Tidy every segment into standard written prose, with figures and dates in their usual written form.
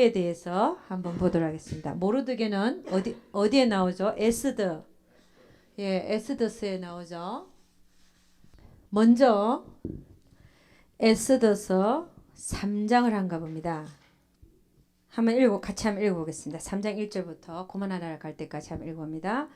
모르드게에 대해서 한번 보도록 하겠습니다. 모르드게는 어디에 나오죠? 에스더. 예, 에스더스에 나오죠. 먼저 에스더서 3장을 한가 봅니다. 같이 한번 읽어보겠습니다. 3장 1절부터 고만하나라 갈 때까지 한번 읽어봅니다.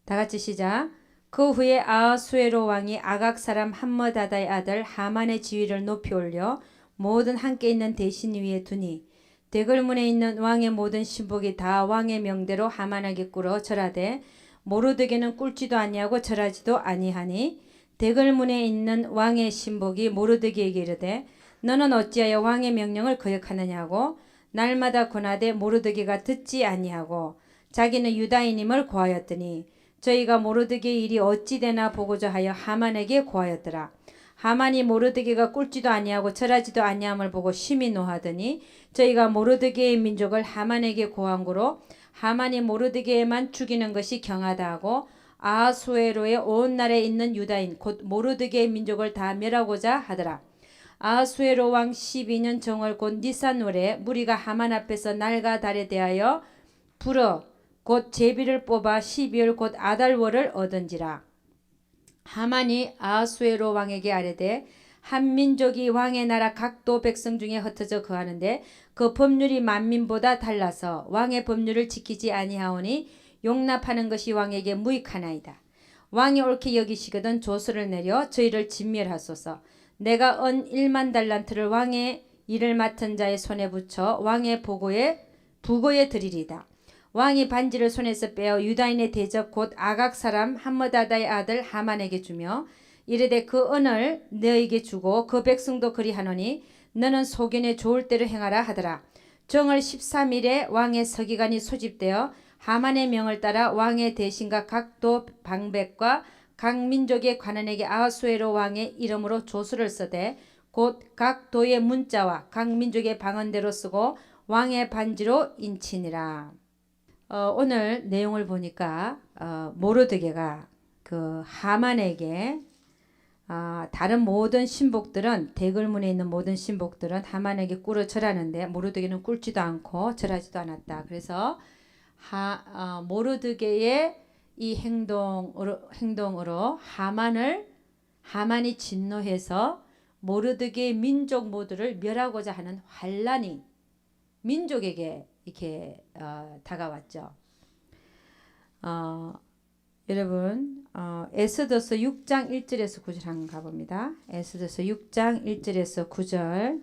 다 같이 시작. 그 후에 아하수에로 왕이 아각 사람 함므다다의 아들 하만의 지위를 높이 올려 모든 함께 있는 대신 위에 두니 대궐문에 있는 왕의 모든 신복이 다 왕의 명대로 하만에게 꿇어 절하되 모르드게는 꿇지도 아니하고 절하지도 아니하니 대궐문에 있는 왕의 신복이 모르드게에게 이르되 너는 어찌하여 왕의 명령을 거역하느냐고 날마다 권하되 모르드게가 듣지 아니하고 자기는 유다인임을 고하였더니 저희가 모르드게의 일이 어찌 되나 보고자 하여 하만에게 고하였더라. 하만이 모르드게가 꿇지도 아니하고 절하지도 아니함을 보고 심히 노하더니 저희가 모르드게의 민족을 하만에게 고한 고로 하만이 모르드게만 죽이는 것이 경하다 하고 아하수에로의 온 나라에 있는 유다인 곧 모르드게의 민족을 다 멸하고자 하더라. 아하수에로 왕 12년 정월 곧 니산월에 무리가 하만 앞에서 날과 달에 대하여 불어 곧 제비를 뽑아 12월 곧 아달월을 얻은지라. 하만이 아하수에로 왕에게 아뢰되 한 민족이 왕의 나라 각도 백성 중에 흩어져 거하는데 그 법률이 만민보다 달라서 왕의 법률을 지키지 아니하오니 용납하는 것이 왕에게 무익하나이다. 왕이 옳게 여기시거든 조서를 내려 저희를 진멸하소서. 내가 언 1만 달란트를 왕의 일을 맡은 자의 손에 붙여 왕의 부고에 드리리다. 왕이 반지를 손에서 빼어 유다인의 대적 곧 아각 사람 함므다다의 아들 하만에게 주며 이르되 그 은을 너에게 주고 그 백성도 그리하노니 너는 소견에 좋을 대로 행하라 하더라. 정월 13일에 왕의 서기관이 소집되어 하만의 명을 따라 왕의 대신과 각도 방백과 각 민족의 관원에게 아하수에로 왕의 이름으로 조서를 쓰되 곧 각 도의 문자와 각 민족의 방언대로 쓰고 왕의 반지로 인치니라. 오늘 내용을 보니까 모르드게가 그 하만에게 다른 모든 신복들은 대궐문에 있는 모든 신복들은 하만에게 꿇어 절하는데 모르드게는 꿇지도 않고 절하지도 않았다. 그래서 모르드게의 이 행동으로 하만이 진노해서 모르드게의 민족 모두를 멸하고자 하는 환란이 민족에게 이렇게 다가왔죠. 여러분 에스더서 6장 1절에서 9절 한번 가봅니다. 에스더서 6장 1절에서 9절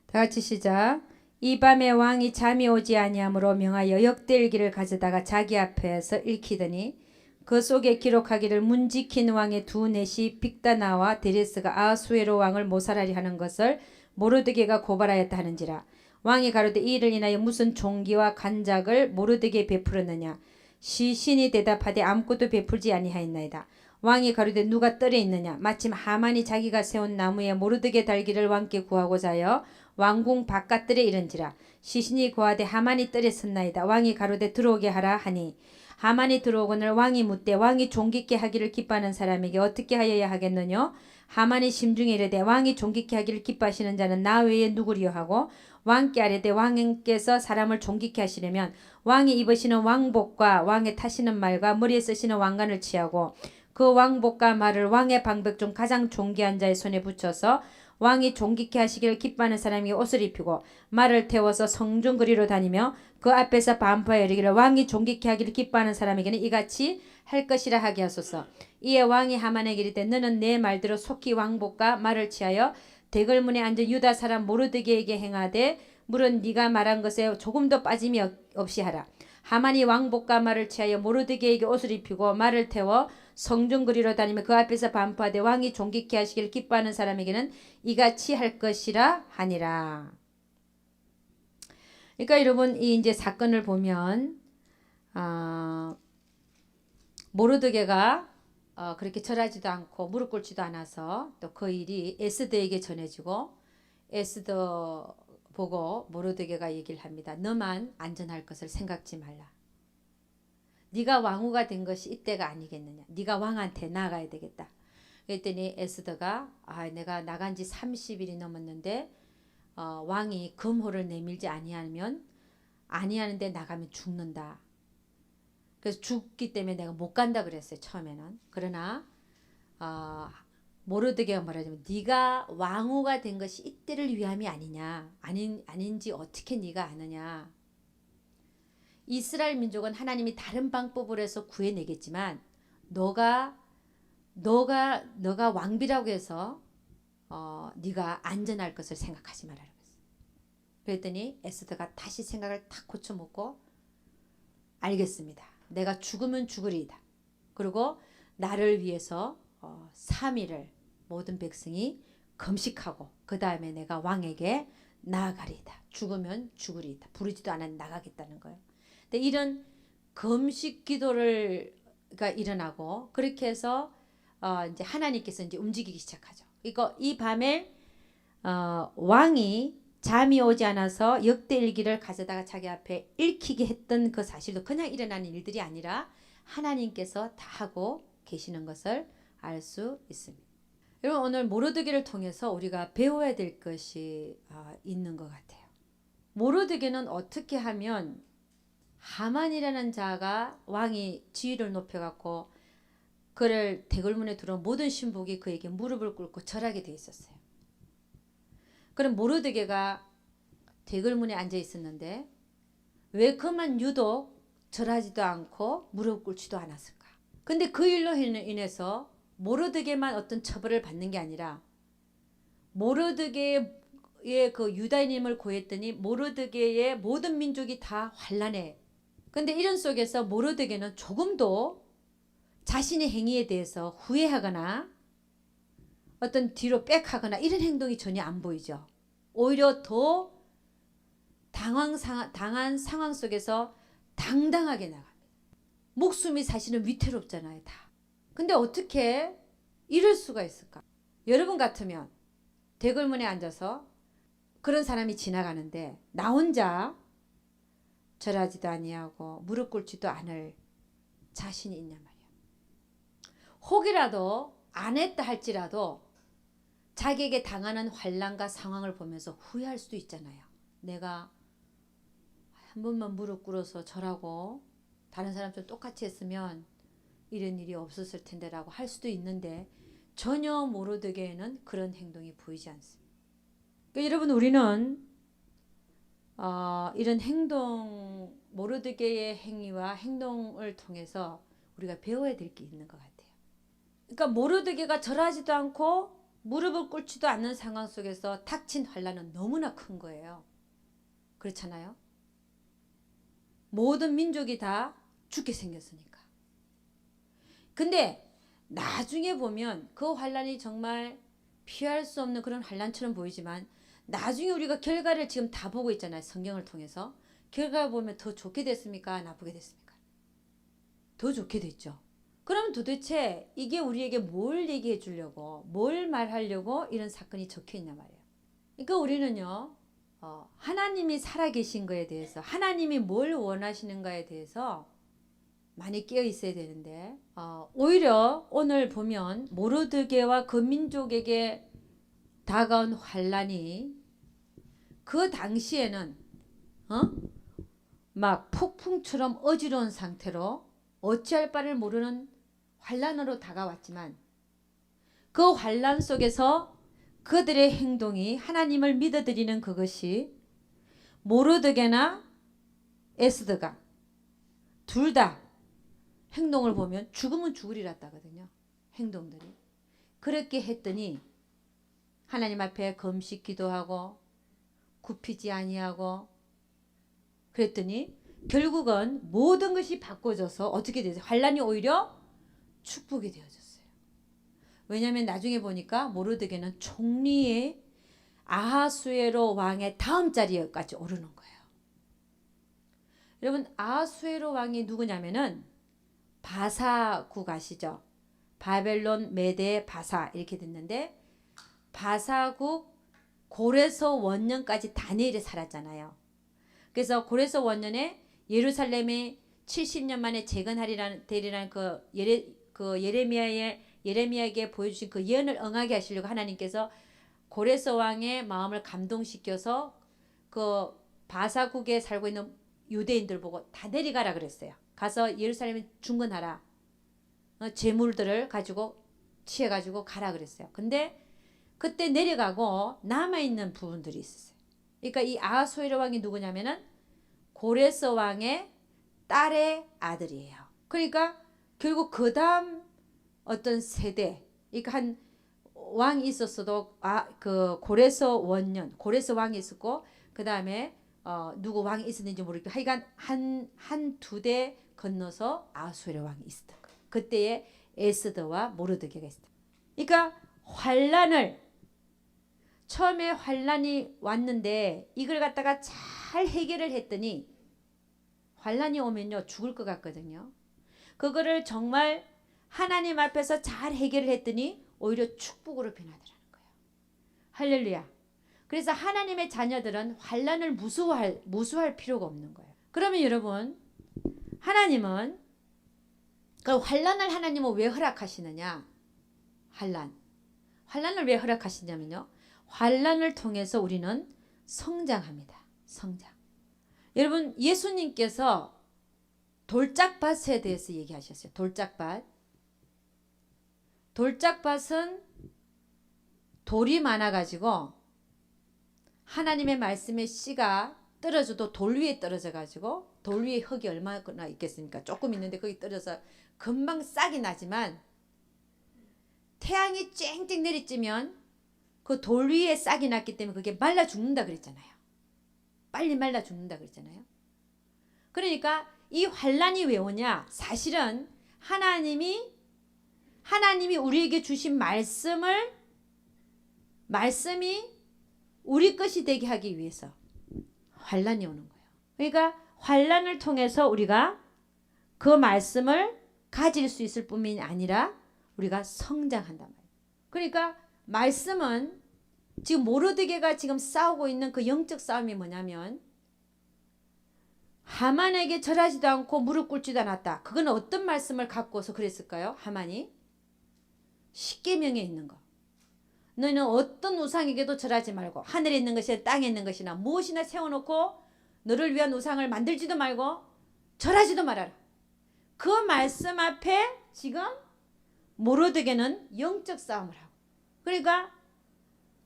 다 같이 시작. 이 밤에 왕이 잠이 오지 아니하므로 명하여 역대일기를 가져다가 자기 앞에서 읽히더니 그 속에 기록하기를 문지킨 왕의 두 넷이 빅다나와 데레스가 아하수에로 왕을 모살하리 하는 것을 모르드게가 고발하였다 하는지라. 왕이 가로되 이 일을 인하여 무슨 종기와 간작을 모르드게에 베풀었느냐. 시신이 대답하되 아무것도 베풀지 아니하였나이다. 왕이 가로되 누가 뜰에 있느냐. 마침 하만이 자기가 세운 나무에 모르드게 달기를 왕께 구하고자 하여 왕궁 바깥뜰에 이른지라. 시신이 고하되 하만이 뜰에 섰나이다. 왕이 가로되 들어오게 하라 하니 하만이 들어오거늘 왕이 묻되 왕이 존귀케 하기를 기뻐하는 사람에게 어떻게 하여야 하겠느냐. 하만이 심중에 이르되 왕이 존귀케 하기를 기뻐하시는 자는 나 외에 누구리요 하고 왕께 아뢰되 왕께서 사람을 존귀케 하시려면 왕이 입으시는 왕복과 왕의 타시는 말과 머리에 쓰시는 왕관을 취하고 그 왕복과 말을 왕의 방백 중 가장 존귀한 자의 손에 붙여서 왕이 존귀케 하시기를 기뻐하는 사람에게 옷을 입히고 말을 태워서 성중 거리로 다니며 그 앞에서 반포하여 이르기를 왕이 존귀케 하기를 기뻐하는 사람에게는 이같이 할 것이라 하게 하소서. 이에 왕이 하만에게 이르되 너는 내 말대로 속히 왕복과 말을 취하여 대궐문에 앉은 유다 사람 모르드게에게 행하되 물은 네가 말한 것에 조금도 빠짐이 없이 하라. 하만이 왕복과 말을 취하여 모르드게에게 옷을 입히고 말을 태워 성중거리로 다니며 그 앞에서 반포하되 왕이 존귀케 하시기를 기뻐하는 사람에게는 이같이 할 것이라 하니라. 그러니까 여러분 이 이제 사건을 보면 모르드게가 그렇게 절하지도 않고 무릎 꿇지도 않아서 또 그 일이 에스더에게 전해지고 에스더 보고 모르드게가 얘기를 합니다. 너만 안전할 것을 생각지 말라. 네가 왕후가 된 것이 이때가 아니겠느냐. 네가 왕한테 나가야 되겠다. 그랬더니 에스더가 내가 나간 지 30일이 넘었는데 왕이 금호를 내밀지 아니하는데 나가면 죽는다. 그래서 죽기 때문에 내가 못 간다 그랬어요 처음에는. 그러나 모르드게가 말하자면 네가 왕후가 된 것이 이때를 위함이 아니냐, 아닌지 어떻게 네가 아느냐. 이스라엘 민족은 하나님이 다른 방법으로 해서 구해내겠지만 너가 왕비라고 해서 네가 안전할 것을 생각하지 말아라 그랬어요. 그랬더니 에스더가 다시 생각을 탁 고쳐먹고 알겠습니다. 내가 죽으면 죽으리이다. 그리고 나를 위해서 3일을 모든 백성이 금식하고 그 다음에 내가 왕에게 나아가리이다. 죽으면 죽으리이다. 부르지도 않아 나가겠다는 거예요. 근데 이런 금식 기도가 일어나고 그렇게 해서 이제 하나님께서 이제 움직이기 시작하죠. 이 밤에 왕이 잠이 오지 않아서 역대일기를 가져다가 자기 앞에 읽히게 했던 그 사실도 그냥 일어나는 일들이 아니라 하나님께서 다 하고 계시는 것을 알 수 있습니다. 여러분 오늘 모르드게를 통해서 우리가 배워야 될 것이 있는 것 같아요. 모르드게는 어떻게 하면 하만이라는 자가 왕이 지위를 높여갖고 그를 대궐문에 들어온 모든 신복이 그에게 무릎을 꿇고 절하게 돼 있었어요. 그럼 모르드게가 대궐문에 앉아 있었는데 왜 그만 유독 절하지도 않고 무릎 꿇지도 않았을까? 근데 그 일로 인해서 모르드게만 어떤 처벌을 받는 게 아니라 모르드게의 그 유다인임을 고했더니 모르드게의 모든 민족이 다 환란해. 근데 이런 속에서 모르드게는 조금도 자신의 행위에 대해서 후회하거나 어떤 뒤로 빽하거나 이런 행동이 전혀 안 보이죠. 오히려 더 당한 상황 속에서 당당하게 나갑니다. 목숨이 사실은 위태롭잖아요. 다. 근데 어떻게 이럴 수가 있을까? 여러분 같으면 대궐문에 앉아서 그런 사람이 지나가는데 나 혼자 절하지도 아니하고 무릎 꿇지도 않을 자신이 있냐 말이야. 혹이라도 안 했다 할지라도 자기에게 당하는 환난과 상황을 보면서 후회할 수도 있잖아요. 내가 한 번만 무릎 꿇어서 절하고 다른 사람처럼 똑같이 했으면 이런 일이 없었을 텐데라고 할 수도 있는데 전혀 모르드게에는 그런 행동이 보이지 않습니다. 그러니까 여러분 우리는 이런 행동 모르드게의 행위와 행동을 통해서 우리가 배워야 될 게 있는 것 같아요. 그러니까 모르드게가 절하지도 않고 무릎을 꿇지도 않는 상황 속에서 닥친 환난은 너무나 큰 거예요. 그렇잖아요. 모든 민족이 다 죽게 생겼으니까. 근데 나중에 보면 그 환난이 정말 피할 수 없는 그런 환난처럼 보이지만 나중에 우리가 결과를 지금 다 보고 있잖아요. 성경을 통해서. 결과를 보면 더 좋게 됐습니까? 나쁘게 됐습니까? 더 좋게 됐죠. 그럼 도대체 이게 우리에게 뭘 얘기해 주려고 뭘 말하려고 이런 사건이 적혀 있냐 말이에요. 그러니까 우리는요. 하나님이 살아계신 거에 대해서 하나님이 뭘 원하시는가에 대해서 많이 깨어 있어야 되는데 오히려 오늘 보면 모르드게와 그 민족에게 다가온 환란이 그 당시에는 막 폭풍처럼 어지러운 상태로 어찌할 바를 모르는 환란으로 다가왔지만 그 환란 속에서 그들의 행동이 하나님을 믿어드리는 그것이 모르드게나 에스더가 둘 다 행동을 보면 죽으면 죽으리랐다거든요. 행동들이. 그렇게 했더니 하나님 앞에 금식 기도하고 굽히지 아니하고 그랬더니 결국은 모든 것이 바꿔져서 어떻게 되죠? 환란이 오히려 축복이 되어졌어요. 왜냐하면 나중에 보니까 모르드게는 총리의 아하수에로 왕의 다음 자리까지 오르는 거예요. 여러분 아하수에로 왕이 누구냐면은 바사국 아시죠? 바벨론, 메데, 바사 이렇게 됐는데 바사국 고레서 원년까지 다니엘이 살았잖아요. 그래서 고레서 원년에 예루살렘이 70년 만에 재건하리라는 예레미야에게 보여주신 그 예언을 응하게 하시려고 하나님께서 고레스 왕의 마음을 감동시켜서 그 바사국에 살고 있는 유대인들 보고 다 내려가라 그랬어요. 가서 예루살렘에 중건하라. 재물들을 가지고 취해가지고 가라 그랬어요. 근데 그때 내려가고 남아있는 부분들이 있었어요. 그러니까 이 아하수에로 왕이 누구냐면은 고레스 왕의 딸의 아들이에요. 그러니까 결국 그 다음 어떤 세대, 그러니까 한 왕이 있었어도 그 고레스 원년, 고레스 왕이 있었고 그 다음에 누구 왕이 있었는지 모르겠고 하여간 한 두 대 건너서 아하수에로 왕이 있었던 거예요. 그때에 에스더와 모르드게가 있었다. 그러니까 처음에 환란이 왔는데 이걸 갖다가 잘 해결을 했더니 환란이 오면요 죽을 것 같거든요. 그거를 정말 하나님 앞에서 잘 해결을 했더니 오히려 축복으로 변하더라는 거예요. 할렐루야. 그래서 하나님의 자녀들은 환란을 무수할 필요가 없는 거예요. 그러면 여러분, 하나님은 그 환란을 하나님은 왜 허락하시느냐? 환란을 왜 허락하시냐면요. 환란을 통해서 우리는 성장합니다. 성장. 여러분, 예수님께서 돌짝밭에 대해서 얘기하셨어요. 돌짝밭은 돌이 많아가지고 하나님의 말씀의 씨가 떨어져도 돌 위에 떨어져가지고 돌 위에 흙이 얼마나 있겠습니까? 조금 있는데 거기 떨어져서 금방 싹이 나지만 태양이 쨍쨍 내리쬐면 그 돌 위에 싹이 났기 때문에 그게 말라 죽는다 그랬잖아요. 빨리 말라 죽는다 그랬잖아요. 그러니까 이 환란이 왜 오냐? 사실은 하나님이 우리에게 주신 말씀이 우리 것이 되게 하기 위해서 환란이 오는 거예요. 그러니까 환란을 통해서 우리가 그 말씀을 가질 수 있을 뿐만이 아니라 우리가 성장한단 말이에요. 그러니까 말씀은 지금 모르드게가 지금 싸우고 있는 그 영적 싸움이 뭐냐면 하만에게 절하지도 않고 무릎 꿇지도 않았다. 그건 어떤 말씀을 갖고서 그랬을까요? 하만이 십계명에 있는 거. 너희는 어떤 우상에게도 절하지 말고 하늘에 있는 것이나 땅에 있는 것이나 무엇이나 세워놓고 너를 위한 우상을 만들지도 말고 절하지도 말아라. 그 말씀 앞에 지금 모르드게는 영적 싸움을 하고, 그러니까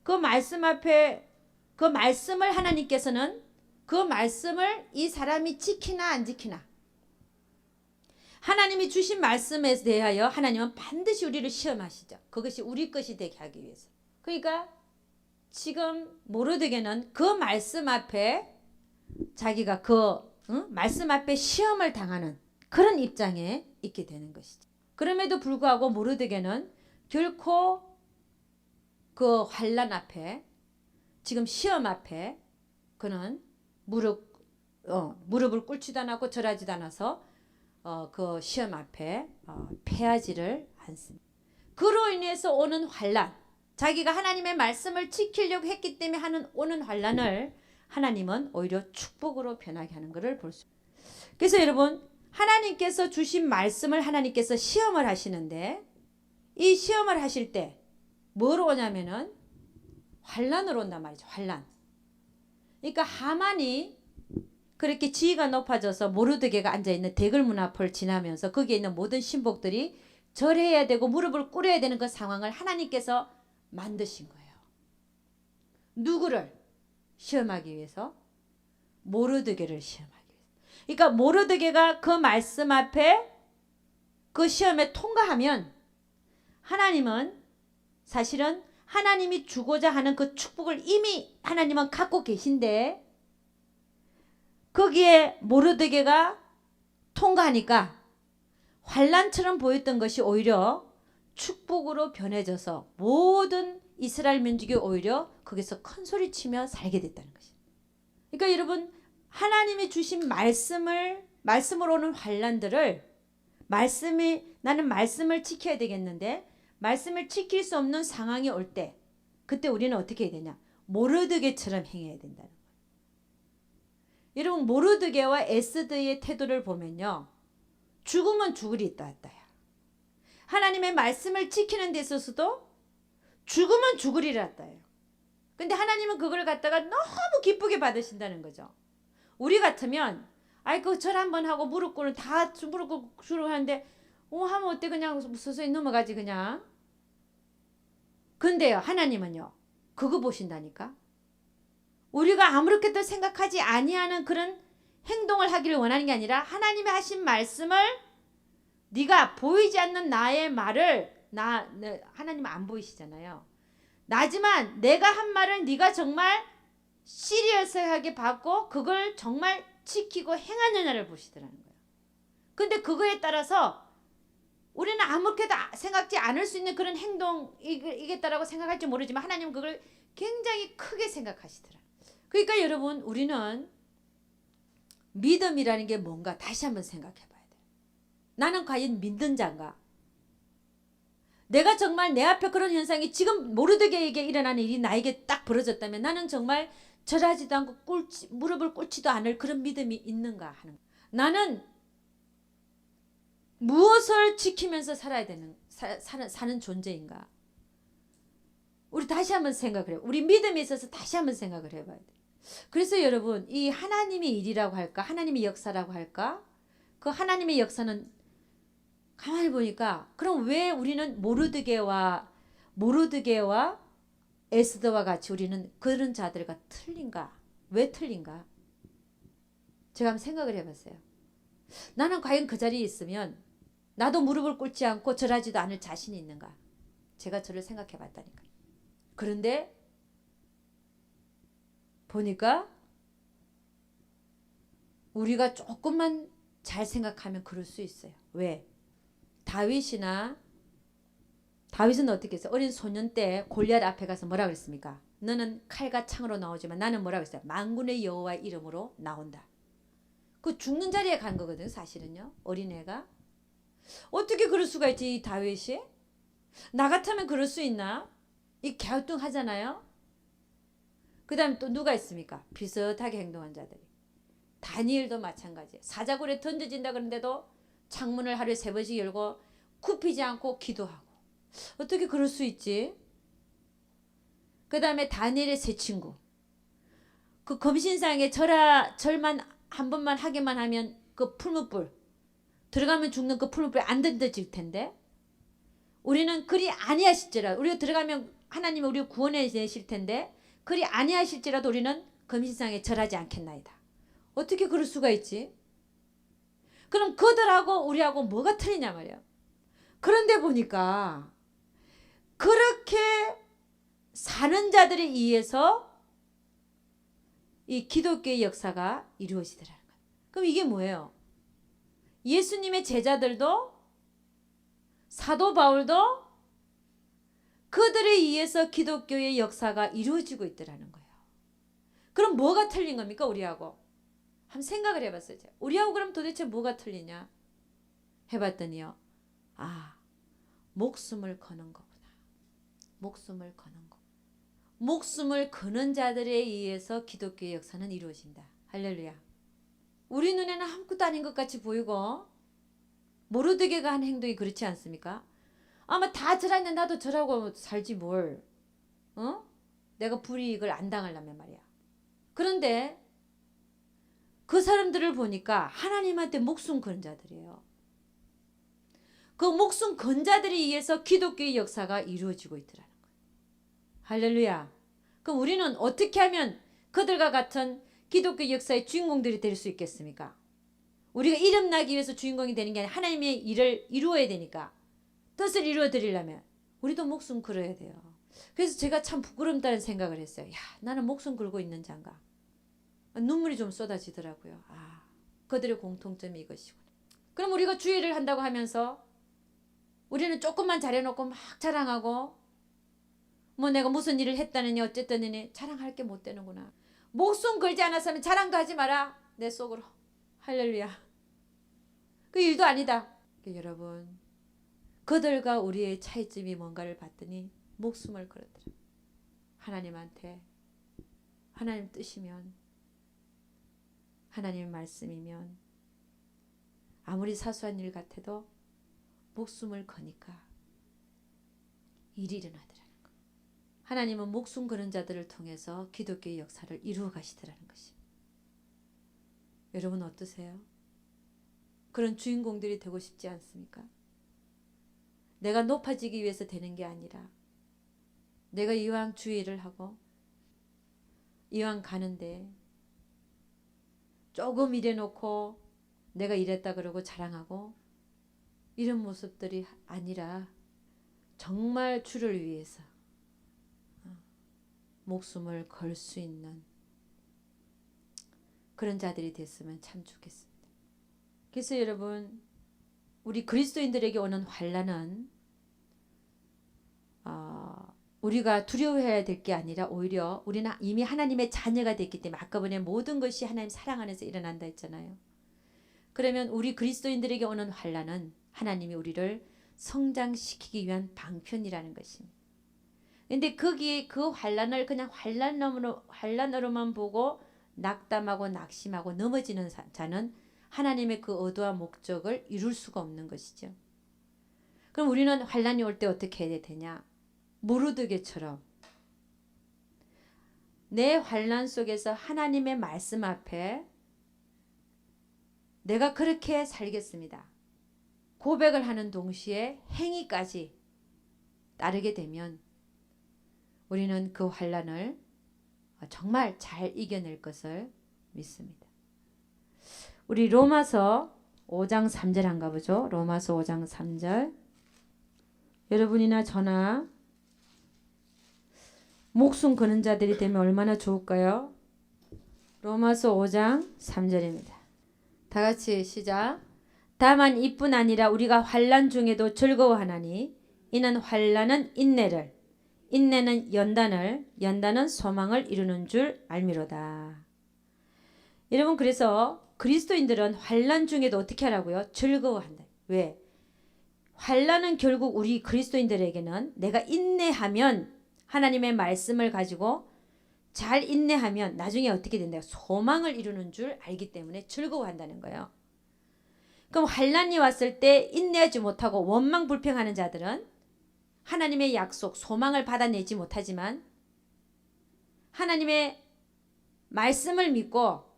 그 말씀 앞에 그 말씀을 하나님께서는 그 말씀을 이 사람이 지키나 안 지키나, 하나님이 주신 말씀에 대하여 하나님은 반드시 우리를 시험하시죠. 그것이 우리 것이 되게 하기 위해서. 그러니까 지금 모르드게는 그 말씀 앞에 자기가 말씀 앞에 시험을 당하는 그런 입장에 있게 되는 것이죠. 그럼에도 불구하고 모르드게는 결코 그 환란 앞에, 지금 시험 앞에 그는 무릎을 꿇지도 않았고 절하지도 않아서 그 시험 앞에 패하지를 않습니다. 그로 인해서 오는 환란, 자기가 하나님의 말씀을 지키려고 했기 때문에 오는 환란을 하나님은 오히려 축복으로 변하게 하는 것을 볼 수 있습니다. 그래서 여러분, 하나님께서 주신 말씀을 하나님께서 시험을 하시는데 이 시험을 하실 때 뭐로 오냐면은 환란으로 온단 말이죠. 환란. 그러니까 하만이 그렇게 지위가 높아져서 모르드게가 앉아있는 대궐 문 앞을 지나면서 거기에 있는 모든 신복들이 절해야 되고 무릎을 꿇어야 되는 그 상황을 하나님께서 만드신 거예요. 누구를 시험하기 위해서? 모르드게를 시험하기 위해서. 그러니까 모르드게가 그 말씀 앞에 그 시험에 통과하면 하나님은 사실은 하나님이 주고자 하는 그 축복을 이미 하나님은 갖고 계신데 거기에 모르드게가 통과하니까 환란처럼 보였던 것이 오히려 축복으로 변해져서 모든 이스라엘 민족이 오히려 거기서 큰 소리치며 살게 됐다는 것입니다. 그러니까 여러분, 하나님이 주신 말씀으로 오는 환란들을 나는 말씀을 지켜야 되겠는데 말씀을 지킬 수 없는 상황이 올 때 그때 우리는 어떻게 해야 되냐? 모르드게처럼 행해야 된다는 거예요. 여러분, 모르드게와 에스더의 태도를 보면요, 죽으면 죽으리 있다야. 하나님의 말씀을 지키는 데 있어서도 죽으면 죽으리라 했다요. 근데 하나님은 그걸 갖다가 너무 기쁘게 받으신다는 거죠. 우리 같으면 아이 그 절 한번 하고 무릎 꿇는 다 무릎 꿇고 하는데 하면 어때 그냥 서서히 넘어가지 그냥. 근데요 하나님은요 그거 보신다니까. 우리가 아무렇게도 생각하지 아니하는 그런 행동을 하기를 원하는 게 아니라 하나님이 하신 말씀을 네가 보이지 않는 나의 말을 하나님은 안 보이시잖아요. 나지만 내가 한 말을 네가 정말 시리어스하게 받고 그걸 정말 지키고 행하느냐를 보시더라는 거예요. 근데 그거에 따라서 우리는 아무렇게도 생각지 않을 수 있는 그런 행동이겠다라고 생각할지 모르지만 하나님은 그걸 굉장히 크게 생각하시더라. 그러니까 여러분 우리는 믿음이라는 게 뭔가 다시 한번 생각해 봐야 돼요. 나는 과연 믿는 자인가? 내가 정말 내 앞에 그런 현상이 지금 모르드게에게 일어나는 일이 나에게 딱 벌어졌다면 나는 정말 절하지도 않고 무릎을 꿇지도 않을 그런 믿음이 있는가 하는 거예요. 나는 무엇을 지키면서 살아야 되는 사는 존재인가? 우리 다시 한번 생각을 해요. 우리 믿음에 있어서 다시 한번 생각을 해봐야 돼요. 그래서 여러분 이 하나님의 일이라고 할까? 하나님의 역사라고 할까? 그 하나님의 역사는 가만히 보니까 그럼 왜 우리는 모르드게와 에스더와 같이 우리는 그런 자들과 틀린가? 왜 틀린가? 제가 한번 생각을 해봤어요. 나는 과연 그 자리에 있으면 나도 무릎을 꿇지 않고 절하지도 않을 자신이 있는가? 제가 저를 생각해 봤다니까요. 그런데 보니까 우리가 조금만 잘 생각하면 그럴 수 있어요. 왜? 다윗은 어떻게 했어요? 어린 소년 때 골리앗 앞에 가서 뭐라 그랬습니까? 너는 칼과 창으로 나오지만 나는 뭐라 그랬어요? 만군의 여호와의 이름으로 나온다. 그 죽는 자리에 간 거거든요. 사실은요. 어린애가. 어떻게 그럴 수가 있지 이 다윗이? 나 같으면 그럴 수 있나? 이 갸우뚱하잖아요. 그 다음에 또 누가 있습니까? 비슷하게 행동한 자들이. 다니엘도 마찬가지예요. 사자굴에 던져진다 그런데도 창문을 하루에 3번씩 열고 굽히지 않고 기도하고. 어떻게 그럴 수 있지? 그 다음에 다니엘의 세 친구. 그 검신상에 절만 한 번만 하게만 하면 그 풀무불 들어가면 죽는 그 풀무불 안 던져질 텐데 우리는 그리 아니하실지라도 우리가 들어가면 하나님은 우리를 구원해 내실 텐데 그리 아니하실지라도 우리는 검신상에 절하지 않겠나이다. 어떻게 그럴 수가 있지? 그럼 그들하고 우리하고 뭐가 틀리냐 말이야. 그런데 보니까 그렇게 사는 자들에 의해서 이 기독교의 역사가 이루어지더라는 거예요. 그럼 이게 뭐예요? 예수님의 제자들도 사도 바울도 그들에 의해서 기독교의 역사가 이루어지고 있더라는 거예요. 그럼 뭐가 틀린 겁니까 우리하고? 한번 생각을 해봤어요. 우리하고 그럼 도대체 뭐가 틀리냐 해봤더니요. 목숨을 거는 거구나. 목숨을 거는 거. 목숨을 거는 자들에 의해서 기독교의 역사는 이루어진다. 할렐루야. 우리 눈에는 아무것도 아닌 것 같이 보이고 모르드게가 한 행동이 그렇지 않습니까? 아마 다 절하는데 나도 절하고 살지 뭘. 내가 불이익을 안 당하려면 말이야. 그런데 그 사람들을 보니까 하나님한테 목숨 건 자들이에요. 그 목숨 건 자들에 의해서 기독교의 역사가 이루어지고 있더라는 거예요. 할렐루야. 그럼 우리는 어떻게 하면 그들과 같은 기독교 역사의 주인공들이 될 수 있겠습니까? 우리가 이름 나기 위해서 주인공이 되는 게 아니라 하나님의 일을 이루어야 되니까 뜻을 이루어 드리려면 우리도 목숨 걸어야 돼요. 그래서 제가 참 부끄럽다는 생각을 했어요. 나는 목숨 걸고 있는 자인가? 눈물이 좀 쏟아지더라고요. 그들의 공통점이 이것이구나. 그럼 우리가 주의를 한다고 하면서 우리는 조금만 잘해놓고 막 자랑하고 뭐 내가 무슨 일을 했다느니 어쨌다느니 자랑할 게 못 되는구나. 목숨 걸지 않았으면 자랑도 하지 마라. 내 속으로. 할렐루야. 그 일도 아니다. 여러분 그들과 우리의 차이점이 뭔가를 봤더니 목숨을 걸었더라. 하나님한테 하나님 뜻이면 하나님의 말씀이면 아무리 사소한 일 같아도 목숨을 거니까 일이 일어나더라는 거예요. 하나님은 목숨 거는 자들을 통해서 기독교의 역사를 이루어 가시더라는 것입니다. 여러분 어떠세요? 그런 주인공들이 되고 싶지 않습니까? 내가 높아지기 위해서 되는 게 아니라 내가 이왕 주의를 하고 이왕 가는데 조금 일해놓고 내가 이랬다 그러고 자랑하고 이런 모습들이 아니라 정말 주를 위해서 목숨을 걸 수 있는 그런 자들이 됐으면 참 좋겠습니다. 그래서 여러분 우리 그리스도인들에게 오는 환난은 우리가 두려워해야 될 게 아니라 오히려 우리는 이미 하나님의 자녀가 됐기 때문에 아까 전에 모든 것이 하나님 사랑 안에서 일어난다 했잖아요. 그러면 우리 그리스도인들에게 오는 환난은 하나님이 우리를 성장시키기 위한 방편이라는 것입니다. 근데 거기에 그 환난을 그냥 환난으로만 보고 낙담하고 낙심하고 넘어지는 자는 하나님의 그 의도와 목적을 이룰 수가 없는 것이죠. 그럼 우리는 환난이 올 때 어떻게 해야 되냐? 모르드게처럼 내 환난 속에서 하나님의 말씀 앞에 내가 그렇게 살겠습니다. 고백을 하는 동시에 행위까지 따르게 되면 우리는 그 환난을 정말 잘 이겨낼 것을 믿습니다. 우리 로마서 5장 3절 한가 보죠. 로마서 5장 3절. 여러분이나 저나 목숨 거는 자들이 되면 얼마나 좋을까요? 로마서 5장 3절입니다. 다 같이 시작. 다만 이뿐 아니라 우리가 환난 중에도 즐거워하나니 이는 환난은 인내를, 인내는 연단을, 연단은 소망을 이루는 줄 알미로다. 여러분 그래서 그리스도인들은 환난 중에도 어떻게 하라고요? 즐거워한다. 왜? 환난은 결국 우리 그리스도인들에게는 내가 인내하면 하나님의 말씀을 가지고 잘 인내하면 나중에 어떻게 된다? 소망을 이루는 줄 알기 때문에 즐거워한다는 거예요. 그럼 환난이 왔을 때 인내하지 못하고 원망불평하는 자들은 하나님의 약속, 소망을 받아내지 못하지만 하나님의 말씀을 믿고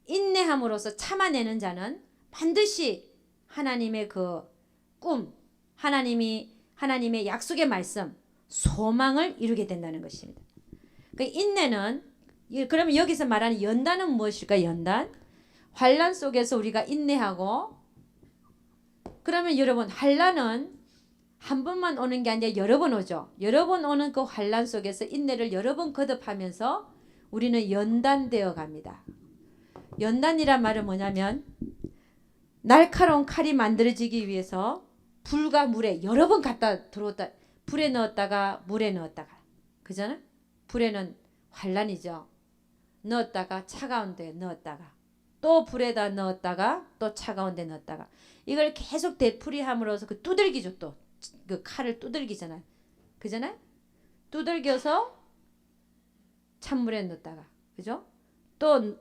인내함으로써 참아내는 자는 반드시 하나님의 그 꿈, 하나님의 약속의 말씀, 소망을 이루게 된다는 것입니다. 그 인내는 그러면 여기서 말하는 연단은 무엇일까? 연단? 환난 속에서 우리가 인내하고 그러면 여러분 환난은 한 번만 오는 게 아니라 여러 번 오죠. 여러 번 오는 그 환난 속에서 인내를 여러 번 거듭하면서 우리는 연단되어 갑니다. 연단이란 말은 뭐냐면 날카로운 칼이 만들어지기 위해서 불과 물에 여러 번 갖다 들어왔다 불에 넣었다가 물에 넣었다가 그잖아? 불에는 환난이죠. 넣었다가 차가운 데 넣었다가 또 불에다 넣었다가 또 차가운 데 넣었다가 이걸 계속 되풀이함으로써 그 두들기죠. 또 그 칼을 두들기잖아요. 그잖아요? 두들겨서 찬물에 넣었다가 그죠? 또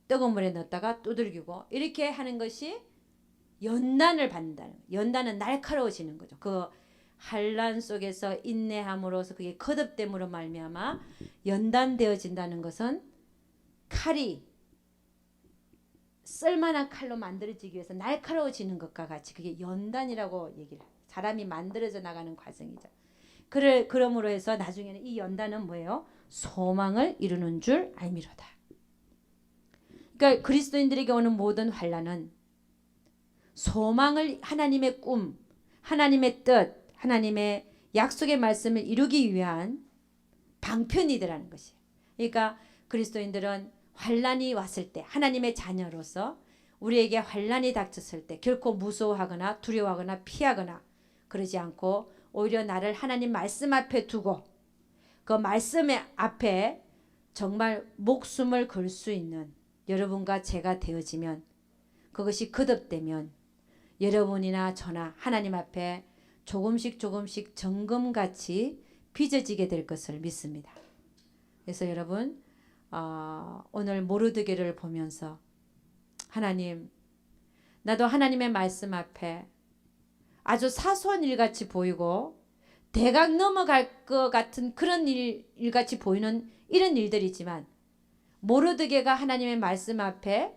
뜨거운 물에 넣었다가 두들기고 이렇게 하는 것이 연단을 받는다는 거예요. 연단은 날카로워지는 거죠. 그 환난 속에서 인내함으로써 그게 거듭됨으로 말미암아 연단되어진다는 것은 칼이 쓸만한 칼로 만들어지기 위해서 날카로워지는 것과 같이 그게 연단이라고 얘기를 해요. 사람이 만들어져 나가는 과정이죠. 그러므로 해서 나중에는 이 연단은 뭐예요? 소망을 이루는 줄 알미로다. 그러니까 그리스도인들에게 오는 모든 환난은 소망을 하나님의 꿈, 하나님의 뜻, 하나님의 약속의 말씀을 이루기 위한 방편이더라는 것이에요. 그러니까 그리스도인들은 환난이 왔을 때 하나님의 자녀로서 우리에게 환난이 닥쳤을 때 결코 무서워하거나 두려워하거나 피하거나 그러지 않고 오히려 나를 하나님 말씀 앞에 두고 그 말씀의 앞에 정말 목숨을 걸 수 있는 여러분과 제가 되어지면 그것이 거듭되면 여러분이나 저나 하나님 앞에 조금씩 정금같이 빚어지게 될 것을 믿습니다. 그래서 여러분 오늘 모르드게를 보면서 하나님 나도 하나님의 말씀 앞에 아주 사소한 일같이 보이고 대강 넘어갈 것 같은 그런 일같이 보이는 이런 일들이지만 모르드게가 하나님의 말씀 앞에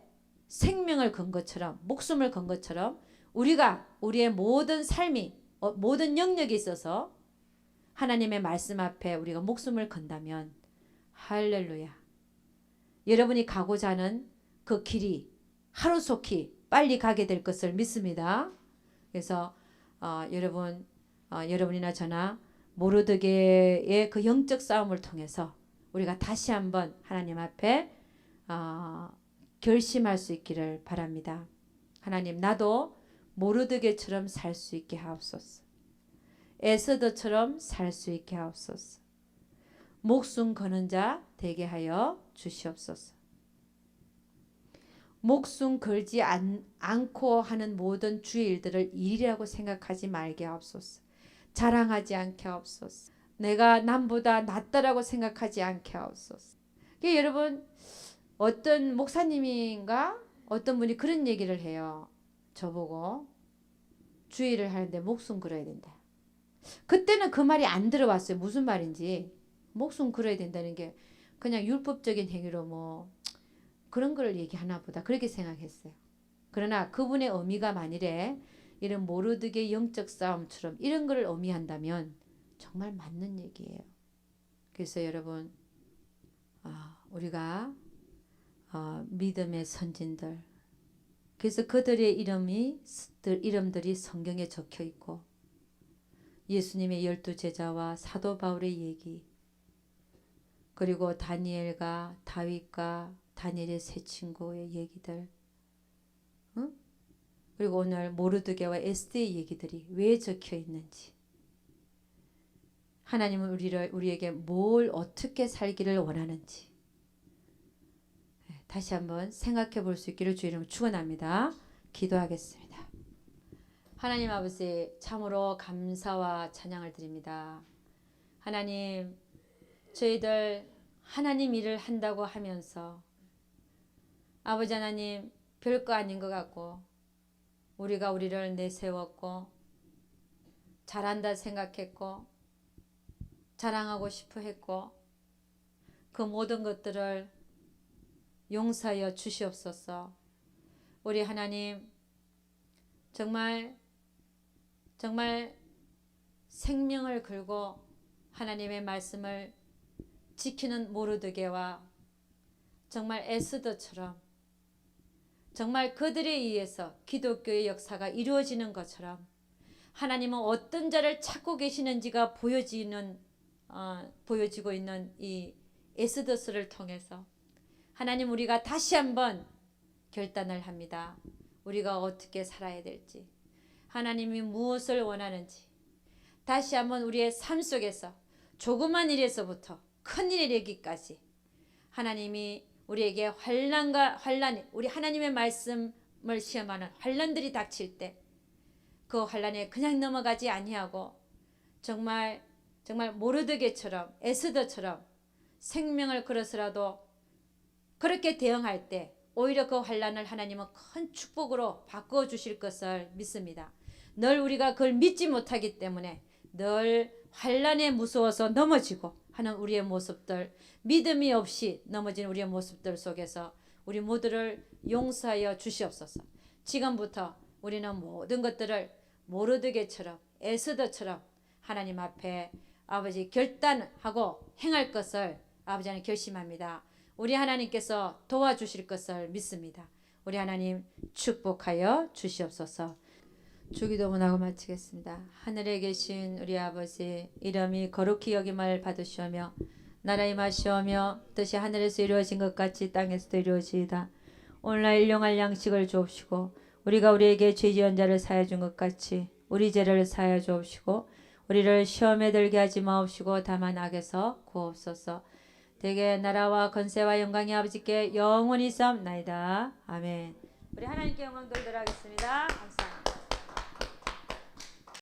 생명을 건 것처럼 목숨을 건 것처럼 우리가 우리의 모든 삶이 모든 영역에 있어서 하나님의 말씀 앞에 우리가 목숨을 건다면 할렐루야. 여러분이 가고자 하는 그 길이 하루속히 빨리 가게 될 것을 믿습니다. 그래서 여러분이나 저나 모르드게의 그 영적 싸움을 통해서 우리가 다시 한번 하나님 앞에 결심할 수 있기를 바랍니다. 하나님, 나도 모르드게처럼 살 수 있게 하옵소서. 에스더처럼 살 수 있게 하옵소서. 목숨 거는 자 되게 하여 주시옵소서. 목숨 걸지 않고 하는 모든 주의 일들을 일이라고 생각하지 말게 하옵소서. 자랑하지 않게 하옵소서. 내가 남보다 낫다라고 생각하지 않게 하옵소서. 여러분, 어떤 목사님인가 어떤 분이 그런 얘기를 해요. 저보고 주의를 하는데 목숨 걸어야 된다. 그때는 그 말이 안 들어왔어요. 무슨 말인지. 목숨 걸어야 된다는 게 그냥 율법적인 행위로 뭐 그런 걸 얘기하나 보다 그렇게 생각했어요. 그러나 그분의 의미가 만일에 이런 모르드게 영적 싸움처럼 이런 걸 의미한다면 정말 맞는 얘기예요. 그래서 여러분, 우리가 믿음의 선진들, 그래서 그들의 이름들이 성경에 적혀 있고 예수님의 12 제자와 사도 바울의 얘기, 그리고 다니엘과 다윗과 다니엘의 세 친구의 얘기들, 그리고 오늘 모르드게와 에스더의 얘기들이 왜 적혀 있는지, 하나님은 우리에게 뭘 어떻게 살기를 원하는지 다시 한번 생각해 볼 수 있기를 주의 이름으로 축원합니다. 기도하겠습니다. 하나님 아버지, 참으로 감사와 찬양을 드립니다. 하나님, 저희들 하나님 일을 한다고 하면서 아버지 하나님, 별거 아닌 것 같고 우리가 우리를 내세웠고 잘한다 생각했고 자랑하고 싶어 했고 그 모든 것들을 용서하여 주시옵소서. 우리 하나님, 정말 생명을 걸고 하나님의 말씀을 지키는 모르드게와 정말 에스더처럼 정말 그들에 의해서 기독교의 역사가 이루어지는 것처럼 하나님은 어떤 자를 찾고 계시는지가 보여지고 있는 이 에스더서를 통해서 하나님, 우리가 다시 한번 결단을 합니다. 우리가 어떻게 살아야 될지, 하나님이 무엇을 원하는지 다시 한번 우리의 삶 속에서 조그만 일에서부터 큰 일에 이르기까지 하나님이 우리에게 환난이 우리 하나님의 말씀을 시험하는 환난들이 닥칠 때 그 환난에 그냥 넘어가지 아니하고 정말 모르드게처럼 에스더처럼 생명을 걸어서라도 그렇게 대응할 때 오히려 그 환난을 하나님은 큰 축복으로 바꾸어 주실 것을 믿습니다. 늘 우리가 그걸 믿지 못하기 때문에 늘 환난에 무서워서 넘어지고 하는 우리의 모습들, 믿음이 없이 넘어진 우리의 모습들 속에서 우리 모두를 용서하여 주시옵소서. 지금부터 우리는 모든 것들을 모르드게처럼 에스더처럼 하나님 앞에 아버지 결단하고 행할 것을 아버지 하나님 결심합니다. 우리 하나님께서 도와주실 것을 믿습니다. 우리 하나님 축복하여 주시옵소서. 주기도문하고 마치겠습니다. 하늘에 계신 우리 아버지, 이름이 거룩히 여김을 받으시오며 나라 임하시오며 뜻이 하늘에서 이루어진 것 같이 땅에서도 이루어지이다. 오늘날 일용할 양식을 주옵시고 우리가 우리에게 죄 지은 자를 사하여 준 것 같이 우리 죄를 사하여 주옵시고 우리를 시험에 들게 하지 마옵시고 다만 악에서 구하옵소서. 대개 나라와 권세와 영광이 아버지께 영원히 있사옵나이다. 아멘. 우리 하나님께 영광 돌리도록 하겠습니다. 감사합니다.